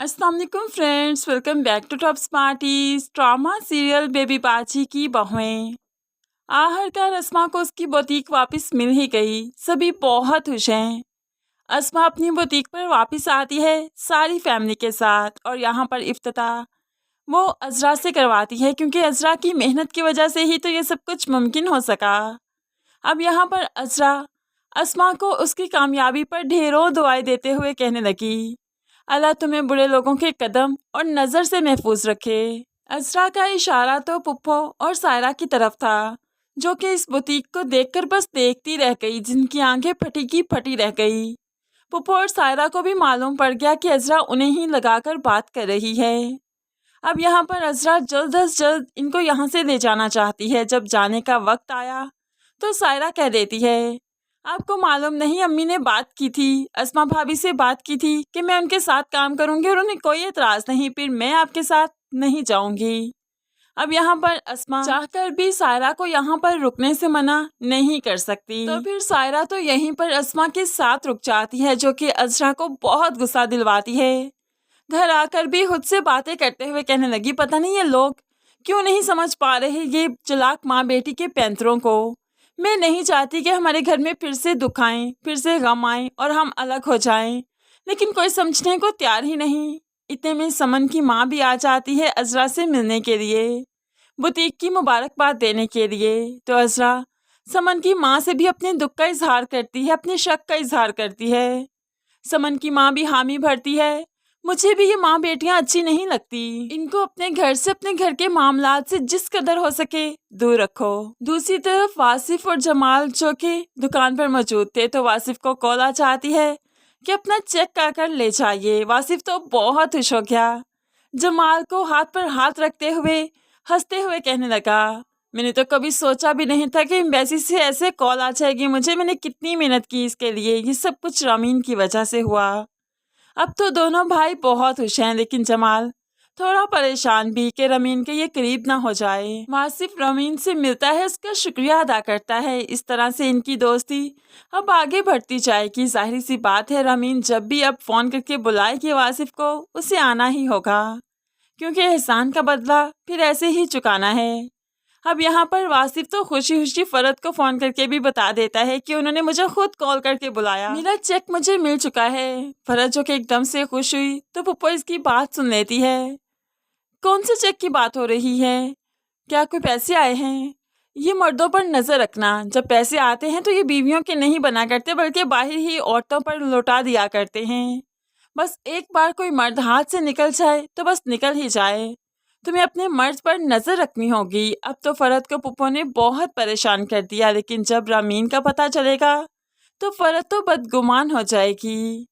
अस्सलाम वालेकुम friends, welcome back to Top Smarties. Drama serial Baby Baji की बहुएं। आखिरकार अस्मा को उसकी बुटीक वापस मिल ही गई। सभी बहुत खुश हैं। अस्मा अपनी बुटीक पर वापस आती है सारी फैमिली के साथ और यहाँ पर इफ्तिताह वो अजरा से करवाती है, क्योंकि अजरा की मेहनत की वजह से ही तो ये सब कुछ मुमकिन हो सका। अब यहाँ पर अजरा अस्मा को उसकी कामयाबी पर ढेरों दुआएं देते हुए कहने लगी, अल्लाह तुम्हें बुरे लोगों के कदम और नज़र से महफूज रखे। अजरा का इशारा तो पुप्पो और सायरा की तरफ था, जो कि इस बुटीक को देखकर बस देखती रह गई, जिनकी आंखें फटी की फटी रह गई। पुप्पो और सायरा को भी मालूम पड़ गया कि अजरा उन्हें ही लगाकर बात कर रही है। अब यहाँ पर अजरा जल्द अज जल्द इनको यहाँ से ले जाना चाहती है। जब जाने का वक्त आया तो सायरा कह देती है, आपको मालूम नहीं, अम्मी ने बात की थी, अस्मा भाभी से बात की थी कि मैं उनके साथ काम करूंगी और उन्हें कोई एतराज़ नहीं, फिर मैं आपके साथ नहीं जाऊंगी। अब यहाँ पर अस्मा चाहकर भी सायरा को यहाँ पर रुकने से मना नहीं कर सकती, तो फिर सायरा तो यहीं पर अस्मा के साथ रुक जाती है, जो कि अजरा को बहुत गुस्सा दिलवाती है। घर आकर भी खुद से बातें करते हुए कहने लगी, पता नहीं ये लोग क्यों नहीं समझ पा रहे ये चालाक माँ बेटी के पैंतरों को। मैं नहीं चाहती कि हमारे घर में फिर से दुख आए, फिर से गम आए और हम अलग हो जाएं, लेकिन कोई समझने को तैयार ही नहीं। इतने में समन की माँ भी आ जाती है अजरा से मिलने के लिए, बुटीक की मुबारकबाद देने के लिए। तो अजरा समन की माँ से भी अपने दुख का इजहार करती है, अपने शक का इजहार करती है। समन की माँ भी हामी भरती है, मुझे भी ये माँ बेटियां अच्छी नहीं लगती, इनको अपने घर से, अपने घर के मामलात से जिस कदर हो सके दूर रखो। दूसरी तरफ वासिफ और जमाल जो कि दुकान पर मौजूद थे, तो वासिफ को कॉल आ जाती है कि अपना चेक आकर ले जाइए। वासिफ तो बहुत खुश हो गया, जमाल को हाथ पर हाथ रखते हुए हंसते हुए कहने लगा, मैंने तो कभी सोचा भी नहीं था कि एम्बेसी से ऐसे कॉल आ जाएगी मुझे। मैंने कितनी मेहनत की इसके लिए, ये सब कुछ रमीन की वजह से हुआ। अब तो दोनों भाई बहुत खुश हैं, लेकिन जमाल थोड़ा परेशान भी कि रमीन के ये करीब ना हो जाए। वासिफ रमीन से मिलता है, उसका शुक्रिया अदा करता है। इस तरह से इनकी दोस्ती अब आगे बढ़ती जाएगी। जाहिर सी बात है, रमीन जब भी अब फ़ोन करके बुलाएगी वासिफ को, उसे आना ही होगा, क्योंकि एहसान का बदला फिर ऐसे ही चुकाना है। अब यहाँ पर वासिफ तो खुशी खुशी फरद को फ़ोन करके भी बता देता है कि उन्होंने मुझे खुद कॉल करके बुलाया, मेरा चेक मुझे मिल चुका है। फरद जो कि एकदम से खुश हुई तो पुप्पो इसकी बात सुन लेती है। कौन से चेक की बात हो रही है? क्या कोई पैसे आए हैं? ये मर्दों पर नज़र रखना, जब पैसे आते हैं तो ये बीवियों के नहीं बना करते, बल्कि बाहर ही औरतों पर लौटा दिया करते हैं। बस एक बार कोई मर्द हाथ से निकल जाए तो बस निकल ही जाए, तुम्हें अपने मर्द पर नज़र रखनी होगी। अब तो फरद को पुप्पो ने बहुत परेशान कर दिया, लेकिन जब रामीन का पता चलेगा तो फरद तो बदगुमान हो जाएगी।